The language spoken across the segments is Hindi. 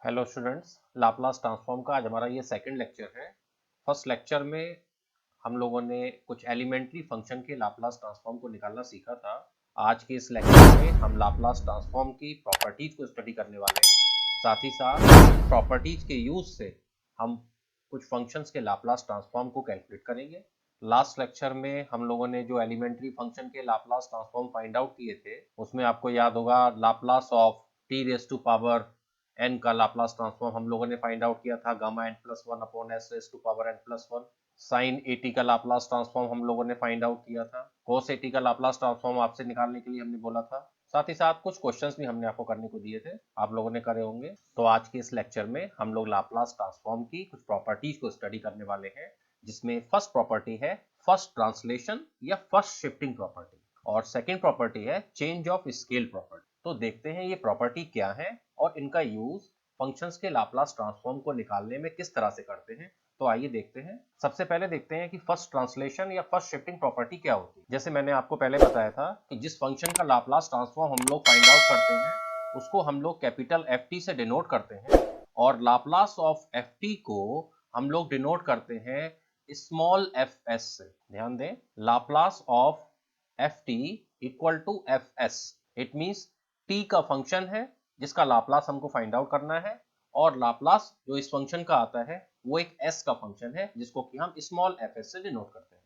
हेलो स्टूडेंट्स, लाप्लास ट्रांसफॉर्म का आज हमारा ये सेकंड लेक्चर है। फर्स्ट लेक्चर में हम लोगों ने कुछ एलिमेंट्री फंक्शन के लाप्लास ट्रांसफॉर्म को निकालना सीखा था। आज के इस लेक्चर में हम लाप्लास ट्रांसफॉर्म की प्रॉपर्टीज को स्टडी करने वाले हैं। साथ ही साथ इन प्रॉपर्टीज के यूज से हम कुछ फंक्शंस के लाप्लास ट्रांसफॉर्म को कैलकुलेट करेंगे। लास्ट लेक्चर में हम लोगों ने जो एलिमेंट्री फंक्शन के लाप्लास ट्रांसफॉर्म फाइंड आउट किए थे उसमें आपको याद होगा Laplace of T raise to power n का लाप्लास ट्रांसफॉर्म हम लोगों ने फाइंड आउट किया था gamma n plus one upon S raise to power n plus one. Sine AT का लाप्लास ट्रांसफॉर्म हम लोगों ने फाइंड आउट किया था। कोस एटी का लाप्लास ट्रांसफॉर्म आपसे निकालने के लिए हमने बोला था। साथ ही साथ कुछ क्वेश्चंस भी हमने आपको करने को दिए थे, आप लोगों ने करे होंगे। तो आज के इस लेक्चर में हम लोग लाप्लास ट्रांसफॉर्म की कुछ प्रॉपर्टीज को स्टडी करने वाले हैं, जिसमें फर्स्ट प्रॉपर्टी है फर्स्ट ट्रांसलेशन या फर्स्ट शिफ्टिंग प्रॉपर्टी और सेकेंड प्रॉपर्टी है चेंज ऑफ स्केल प्रॉपर्टी। तो देखते हैं ये प्रॉपर्टी क्या है और इनका यूज फंक्शंस के लाप्लास ट्रांसफॉर्म को निकालने में किस तरह से करते हैं। तो आइए देखते हैं। सबसे पहले देखते हैं कि फर्स्ट ट्रांसलेशन या फर्स्ट शिफ्टिंग प्रॉपर्टी क्या होती है। जैसे मैंने आपको पहले बताया था कि जिस फंक्शन का लाप्लास ट्रांसफॉर्म हम लोग फाइंड आउट करते हैं उसको हम लोग कैपिटल एफ टी से डिनोट करते हैं और लाप्लास ऑफ एफ टी को हम लोग डिनोट करते हैं स्मॉल एफ एस से। ध्यान दें, Laplace of F T equal to F S. It means T का फंक्शन है जिसका लाप्लास हमको फाइंड आउट करना है और लाप्लास जो इस फंक्शन का आता है वो एक एस का फंक्शन है जिसको कि हम स्मॉल एफ एस से डिनोट करते हैं।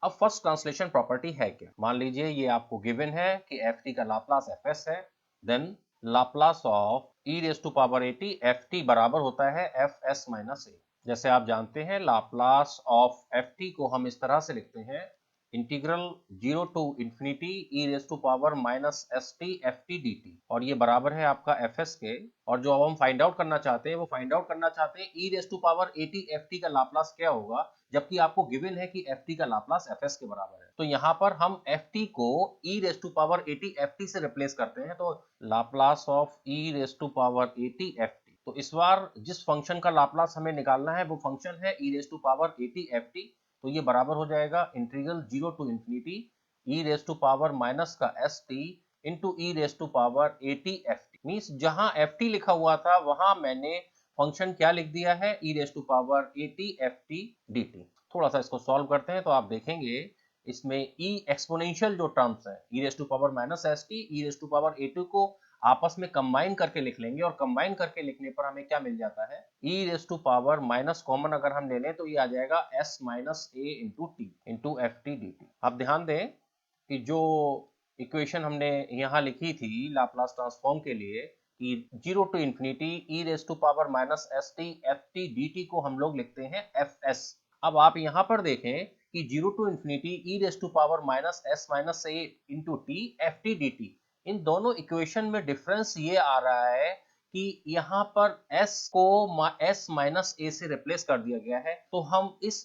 अब फर्स्ट ट्रांसलेशन प्रॉपर्टी है क्या। मान लीजिए ये आपको गिवन है कि एफ टी का लाप्लास एफ एस है, then Laplace of E raise to power AT F T बराबर होता है एफ एस माइनस ए। जैसे आप जानते हैं लाप्लास ऑफ एफ टी को हम इस तरह से लिखते हैं integral zero to infinity E raise to power minus S T F T D T, और ये बराबर है आपका एफ एस के। और जो अब हम फाइंड आउट करना चाहते हैं वो फाइंड आउट करना चाहते हैं e raise to power A T F T का लाप्लास क्या होगा, जबकि आपको गिवन है कि एफ टी का लाप्लास एफ एस के बराबर है। तो यहाँ पर हम एफ टी को e raise to power A T F t से रिप्लेस करते हैं, तो Laplace of E raise to power A T F t. तो इस बार जिस फंक्शन का लाप्लास हमें निकालना है वो फंक्शन है e raise to power A T F t. तो ये बराबर हो जाएगा integral zero to infinity E raise to power minus का s t into e raise to power A T F t. Means जहां एफ टी लिखा हुआ था वहां मैंने फंक्शन क्या लिख दिया है, e raise to power A T F T D t. थोड़ा सा इसको सॉल्व करते हैं तो आप देखेंगे इसमें ई एक्सपोनेंशियल जो टर्म्स है e raise to power minus S t e raise to power a two को आपस में कंबाइन करके लिख लेंगे और कंबाइन करके लिखने पर हमें क्या मिल जाता है, e raise to power minus common अगर हम ले लें तो ये आ जाएगा s minus a into t into f T D t. आप ध्यान दें कि जो इक्वेशन हमने यहाँ लिखी थी लाप्लास ट्रांसफॉर्म के लिए कि zero to infinity E raise to power minus S T F T D T को हम लोग लिखते हैं एफ एस। अब आप यहाँ पर देखें कि zero to infinity E raise to power minus s minus a into t F T D t, इन दोनों इक्वेशन में डिफरेंस ये आ रहा है कि यहाँ पर s को s माइनस ए से रिप्लेस कर दिया गया है, तो हम इस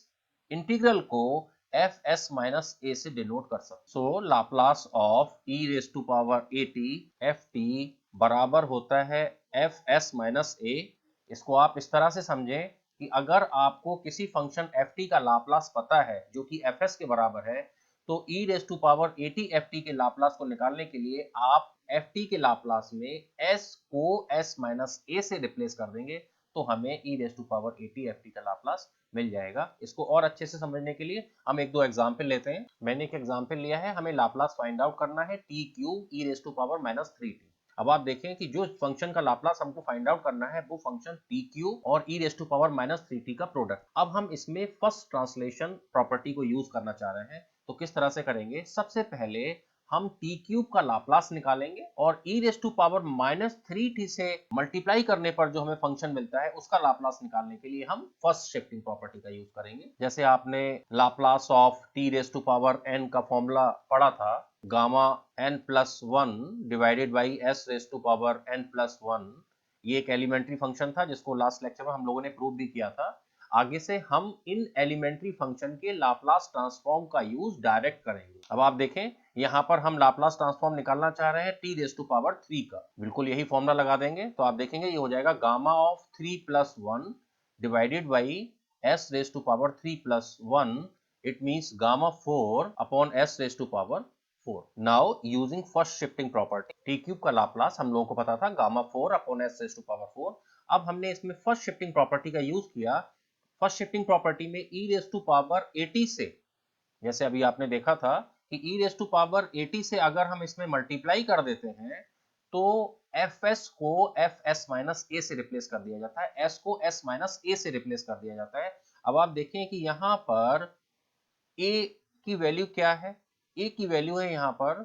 इंटीग्रल को एफ एस माइनस ए से डिनोट कर सकते। So Laplace of E raise to power A T F T बराबर होता है एफ एस माइनस ए। इसको आप इस तरह से समझें कि अगर आपको किसी फंक्शन एफ टी का लाप्लास पता है जो कि एफ एस के बराबर है, तो e raise to power A T F T के लाप्लास को निकालने के लिए आप एफ टी के लाप्लास में s को s माइनस ए से रिप्लेस कर देंगे, तो हमें e raise to power A T F T का लाप्लास मिल जाएगा। इसको और अच्छे से समझने के लिए हम एक दो एग्जाम्पल लेते हैं। मैंने एक एग्जाम्पल लिया है, हमें लाप्लास फाइंड आउट करना है T cube E raise to power minus three T. अब आप देखें कि जो फंक्शन का लाप्लास हमको फाइंड आउट करना है वो फंक्शन टी क्यूब और e raise to power minus three t का प्रोडक्ट। अब हम इसमें फर्स्ट ट्रांसलेशन प्रॉपर्टी को यूज करना चाह रहे हैं, तो किस तरह से करेंगे। सबसे पहले हम टी क्यूब का लाप्लास निकालेंगे और e raise to power minus three t से मल्टीप्लाई करने पर जो हमें फंक्शन मिलता है उसका लाप्लास निकालने के लिए हम फर्स्ट शिफ्टिंग प्रॉपर्टी का यूज करेंगे। जैसे आपने Laplace of T raise to power N का फॉर्मूला पढ़ा था, gamma N plus one divided by S raise to power N plus one. ये एक एलिमेंट्री फंक्शन था जिसको लास्ट लेक्चर में हम लोगों ने प्रूव भी किया था। आगे से हम इन एलिमेंट्री फंक्शन के लाप्लास ट्रांसफॉर्म का यूज डायरेक्ट करेंगे। अब आप देखें यहाँ पर हम लाप्लास ट्रांसफॉर्म निकालना चाह रहे हैं T raise to power three का, बिल्कुल यही फॉर्मूला लगा देंगे तो आप देखेंगे ये हो जाएगा gamma of three plus one divided by S raise to power three plus one. It means gamma four upon S raise to power four. Now using first shifting property T cube का लाप्लास हम लोगों को पता था gamma four upon S raise to power four, अब हमने इसमें फर्स्ट शिफ्टिंग प्रॉपर्टी का यूज किया। फर्स्ट शिफ्टिंग प्रॉपर्टी में e रेज टू पावर 80 से, जैसे अभी आपने देखा था कि e रेज टू पावर 80 से अगर हम इसमें मल्टीप्लाई कर देते हैं तो fs को fs माइनस a से रिप्लेस कर दिया जाता है, s को s माइनस a से रिप्लेस कर दिया जाता है। अब आप देखें कि यहाँ पर a की वैल्यू क्या है, a की वैल्यू है यहाँ पर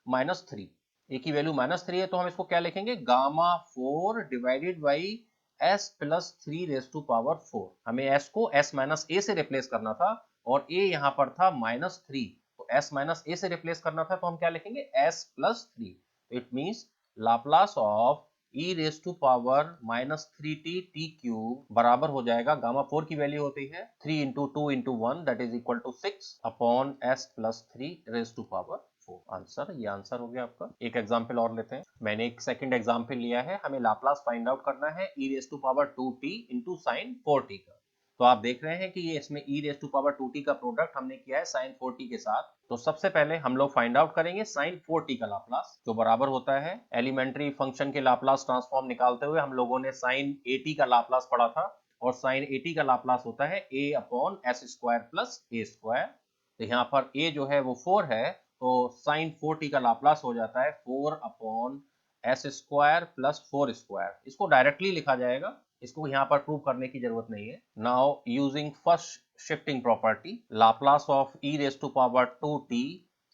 -3, a की वैल्यू -3 है, तो हम इसको क्या लिखेंगे, gamma 4 divided by s plus 3 raise to power 4। हमें s को s माइनस a से रिप्लेस करना था और a यहाँ पर था -3, तो s माइनस a से रिप्लेस करना था, तो हम क्या लिखेंगे, s plus 3। It means Laplace of e raise to power -3t t cube बराबर हो जाएगा, गामा 4 की वैल्यू होती है 3 into 2 into 1 that is equal to 6 upon s plus 3 raise to power 4। Answer, ये आंसर हो गया आपका। एक एग्जांपल और लेते हैं। मैंने एक सेकंड एग्जांपल लिया है, हमें लाप्लास फाइंड आउट करना है e raise to power 2t into sine 4t का। तो आप देख रहे हैं कि ये इसमें e raise to power 2t का प्रोडक्ट हमने किया है sin 4t के साथ। तो सबसे पहले हम लोग फाइंड आउट करेंगे sin 4t का लाप्लास, जो बराबर होता है, एलिमेंट्री फंक्शन के लाप्लास ट्रांसफॉर्म निकालते हुए हम लोगों ने sin 80 का लाप्लास पढ़ा था, और sin 80 का लाप्लास होता है a upon s square plus a square. तो यहाँ पर a जो है वो 4 है, तो sin 4t का लाप्लास हो जाता है 4 upon S square plus 4 square. इसको डायरेक्टली लिखा जाएगा, इसको यहाँ पर प्रूव करने की जरूरत नहीं है। Now using first shifting property, Laplace of e raise to power 2t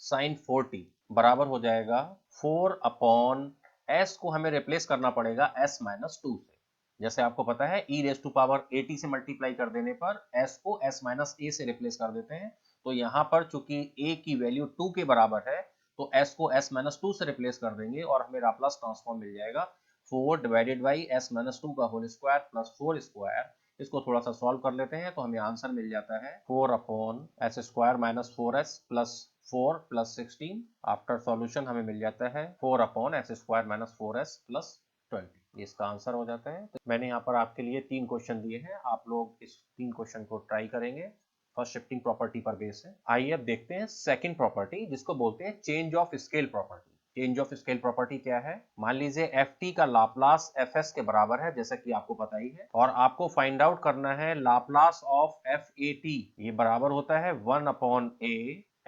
sin 4t बराबर हो जाएगा 4 अपॉन s को हमें रिप्लेस करना पड़ेगा s माइनस 2 से। जैसे आपको पता है e रेज टू पावर 80 से मल्टीप्लाई कर देने पर s को s माइनस a से रिप्लेस कर देते हैं। तो यहाँ पर चूंकि a की वैल्यू 2 के बराबर है, तो s को s माइनस 2 से रिप्लेस कर देंगे और हमें लाप्लास ट्रांसफॉर्म मिल जाएगा 4 डिवाइडेड बाई s माइनस 2 का होल स्क्वायर प्लस 4 स्क्वायर। इसको थोड़ा सा सॉल्व कर लेते हैं तो हमें आंसर मिल जाता है 4 upon S square minus 4s plus 4 plus 16। After solution हमें मिल जाता है 4 upon S square minus 4s plus 20। इसका आंसर हो जाता है। तो मैंने यहाँ पर आपके लिए 3 क्वेश्चन दिए हैं, आप लोग इस 3 क्वेश्चन को ट्राई करेंगे, फर्स्ट शिफ्टिंग प्रॉपर्टी पर बेस है। आइए अब देखते हैं सेकंड प्रॉपर्टी, जिसको बोलते हैं change of scale property. Change of scale property क्या है, मान लीजिए ft का लाप्लास fs के बराबर है, जैसा कि आपको पता ही है, और आपको फाइंड आउट करना है लाप्लास ऑफ fat, ये बराबर होता है 1 अपॉन a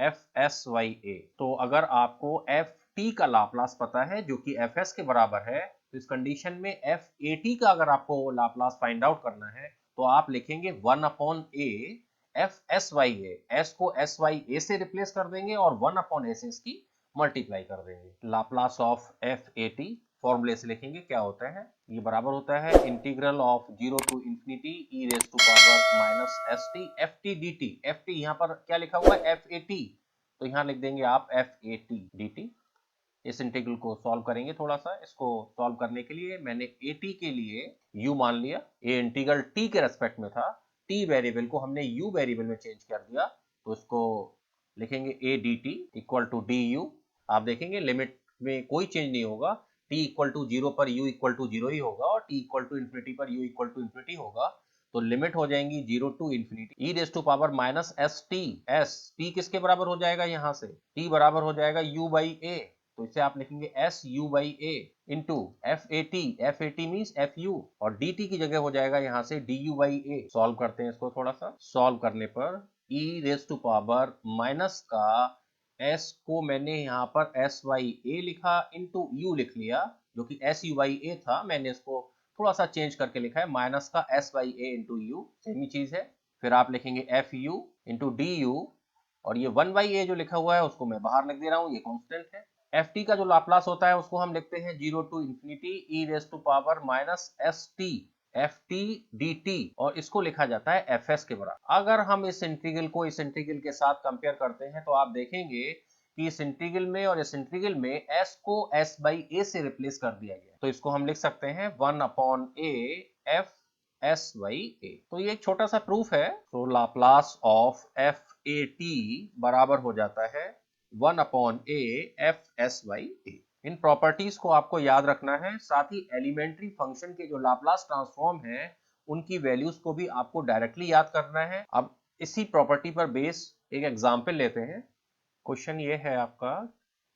fsya। तो अगर आपको ft का लाप्लास पता है जो कि fs के बराबर है, तो इस कंडीशन में fat का अगर आपको लाप्लास फाइंड आउट करना है तो आप लिखेंगे 1 अपॉन a fsya, s को sya से रिप्लेस कर देंगे और 1 अपॉन s इसकी मल्टीप्लाई कर देंगे। लाप्लास ऑफ fat फॉर्मूले से लिखेंगे, क्या होता है, ये बराबर होता है integral of 0 to infinity e raise to power minus st ft dt। ft यहाँ पर क्या लिखा हुआ है, fat, तो यहाँ लिख देंगे आप fat dt। इस इंटीग्रल को सॉल्व करेंगे। थोड़ा सा इसको सॉल्व करने के लिए मैंने at के लिए u मान लिया, ये इंटीग्रल t के रेस्पेक्ट में था, t वेरिएबल को हमने u वेरिएबल में चेंज कर दिया, तो इसको लिखेंगे a dt equal to du। आप देखेंगे लिमिट में कोई चेंज नहीं होगा, t इक्वल टू 0 पर u इक्वल टू 0 ही होगा और t इक्वल टू इन्फिनिटी पर u इक्वल टू इन्फिनिटी होगा। तो लिमिट हो जाएंगी 0 to infinity e raise to power minus S T. S t किसके बराबर हो जाएगा, यहाँ से t बराबर हो जाएगा u बाई a, तो इसे आप लिखेंगे S U by A into F A T means F U, और डी टी की जगह हो जाएगा यहाँ से D U by A. Solve करते हैं इसको, थोड़ा सा सॉल्व करने पर e raise to power minus का s को मैंने यहाँ पर एस वाई ए लिखा इंटू यू लिख लिया, जो कि एस यू बाई ए था, मैंने इसको थोड़ा सा चेंज करके लिखा है माइनस का s Y a into u, same ही चीज है। फिर आप लिखेंगे f u into d u, और ये 1 बाई ए जो लिखा हुआ है उसको मैं बाहर लिख दे रहा हूँ, ये कांस्टेंट है। ft का जो लाप्लास होता है उसको हम लिखते हैं 0 to infinity e raise to power minus S T F T D T, और इसको लिखा जाता है fs के बराबर। अगर हम इस इंटीग्रल को इस इंटीग्रल के साथ कंपेयर करते हैं तो आप देखेंगे कि इस इंटीग्रल में और इस इंटीग्रल में s को s बाई a से रिप्लेस कर दिया गया, तो इसको हम लिख सकते हैं 1 upon a f s by a। तो ये एक छोटा सा प्रूफ है। तो Laplace of f a t बराबर हो जाता है 1 upon a F S Y A. इन प्रॉपर्टीज को आपको याद रखना है, साथ ही एलिमेंट्री फंक्शन के जो लाप्लास ट्रांसफॉर्म है उनकी वैल्यूज को भी आपको डायरेक्टली याद करना है। अब इसी प्रॉपर्टी पर बेस एक एग्जांपल लेते हैं। क्वेश्चन ये है आपका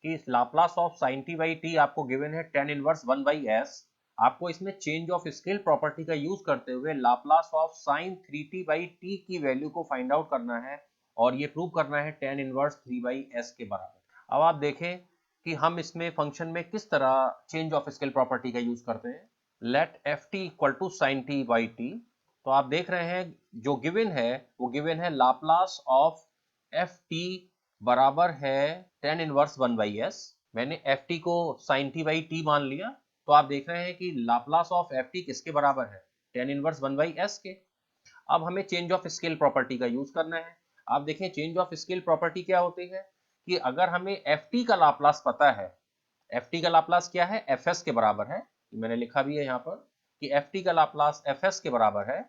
कि Laplace of sine T by T आपको गिवन है tan इनवर्स 1 बाई एस। आपको इसमें चेंज ऑफ स्केल प्रॉपर्टी का यूज करते हुए लाप्लास ऑफ साइन 3t/t की वैल्यू को फाइंड आउट करना है और ये प्रूव करना है tan इनवर्स 3/s के बराबर। अब आप देखें कि हम इसमें फंक्शन में किस तरह चेंज ऑफ स्केल प्रॉपर्टी का यूज करते हैं। Let ft equal to sine t/t, तो आप देख रहे हैं जो गिवन है वो गिवन है लाप्लास ऑफ ft बराबर है tan इनवर्स 1/s। मैंने ft को sin t/t मान लिया, तो आप देख रहे हैं कि लाप्लास ऑफ ft किसके बराबर है, tan इनवर्स 1/s के। अब हमें चेंज ऑफ स्केल प्रॉपर्टी का यूज करना है। आप देखें चेंज ऑफ स्केल प्रॉपर्टी क्या होती है कि अगर हमें ft का लाप्लास पता है, ft का लाप्लास क्या है, fs के बराबर है, मैंने लिखा भी है यहाँ पर कि ft का लाप्लास fs के बराबर है,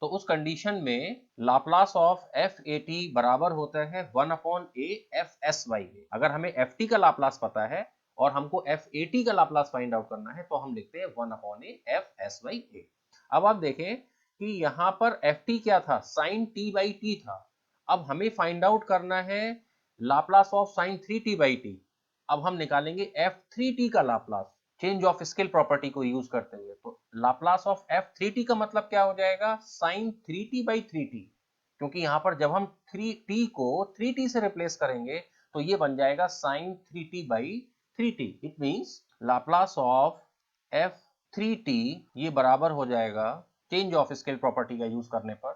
तो उस कंडीशन में लाप्लास ऑफ FAT बराबर होता है 1/a FSY। अगर हमें FT का लाप्लास पता है और हमको FAT का लाप्लास फाइंड आउट करना है तो हम लिखते हैं 1/a FSY। अब आप देखें कि यहाँ पर FT क्या था, sin t/t था। अब हमें फाइंड आउट करना है लाप्लास ऑफ sin 3t/t। अब हम निकालेंगे F3t का Laplace change of scale property को यूज करते हुए। तो लाप्लास ऑफ F3t का मतलब क्या हो जाएगा, sin 3t/3t, क्योंकि यहाँ पर जब हम 3t को 3t से रिप्लेस करेंगे तो ये बन जाएगा sin 3t/3t। It means Laplace of F3t ये बराबर हो जाएगा चेंज ऑफ स्केल प्रॉपर्टी का यूज करने पर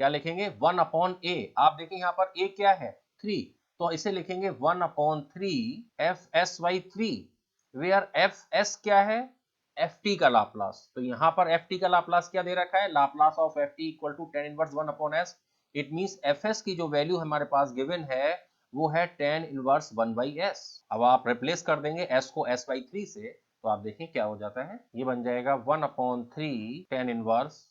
क्या लिखेंगे, 1/a। आप देखें यहाँ पर a क्या है, 3, तो इसे लिखेंगे 1/3 FS/3, वेयर fs क्या है, ft का लाप्लास। तो यहाँ पर ft का लाप्लास क्या दे रखा है, Laplace of ft equal to tan inverse 1/s। It means fs की जो वैल्यू हमारे पास गिवन है वो है tan इनवर्स 1/s। अब आप रिप्लेस कर देंगे s को s/3 से, तो आप देखें क्या हो जाता है, ये बन जाएगा 1/3 tan inverse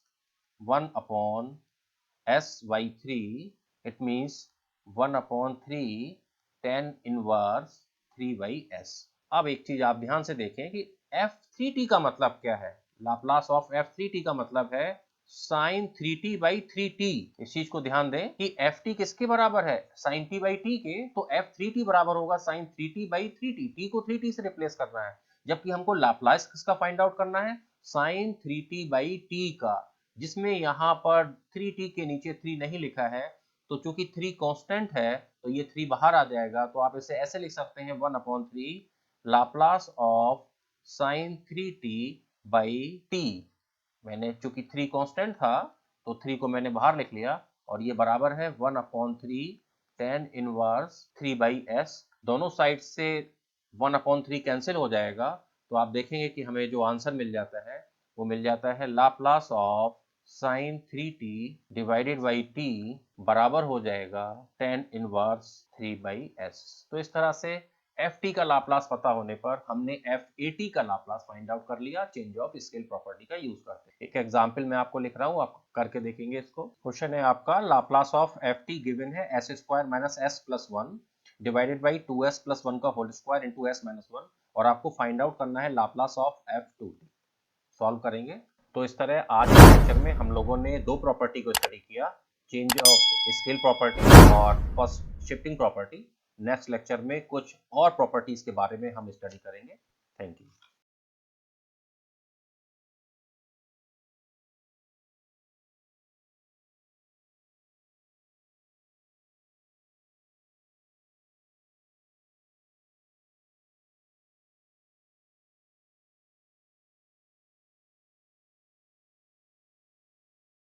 1/s/3। It means 1/3 tan inverse 3/s। अब एक चीज आप ध्यान से देखें कि F3t का मतलब क्या है, लाप्लास ऑफ F3t का मतलब है sin 3t/3t। इस चीज को ध्यान दें कि ft किसके बराबर है, sin t/t के, तो F3t बराबर होगा sin 3t/3t। t को 3t से रिप्लेस करना है, जबकि हमको लाप्लास किसका फाइंड आउट करना है, sin 3t/t का, जिसमें यहाँ पर 3t के नीचे 3 नहीं लिखा है, तो चूंकि 3 कांस्टेंट है तो ये 3 बाहर आ जाएगा। तो आप इसे ऐसे लिख सकते हैं 1/3 लाप्लास ऑफ sin 3t/t। मैंने चूंकि 3 कांस्टेंट था तो 3 को मैंने बाहर लिख लिया और ये बराबर है 1/3 tan इनवर्स 3/s। दोनों साइड से 1/3 कैंसिल हो जाएगा, तो आप देखेंगे कि हमें जो आंसर मिल जाता है वो मिल जाता है Laplace of sin 3t divided by t बराबर हो जाएगा tan इनवर्स 3/s। तो इस तरह से ft का लाप्लास पता होने पर हमने FAT का लाप्लास फाइंड आउट कर लिया चेंज ऑफ स्केल प्रॉपर्टी का यूज करके। एक एग्जांपल मैं आपको लिख रहा हूँ, आप करके देखेंगे इसको। क्वेश्चन है आपका, लाप्लास ऑफ ft गिवन है s² - s+1 divided by 2s+1 का होल स्क्वायर इंटू s-1, और आपको फाइंड आउट करना है लाप्लास ऑफ F2t। सॉल्व करेंगे। तो इस तरह आज के लेक्चर में हम लोगों ने दो प्रॉपर्टी को स्टडी किया, चेंज ऑफ स्केल प्रॉपर्टी और first shifting property. Next lecture में कुछ और प्रॉपर्टीज के बारे में हम स्टडी करेंगे। Thank you.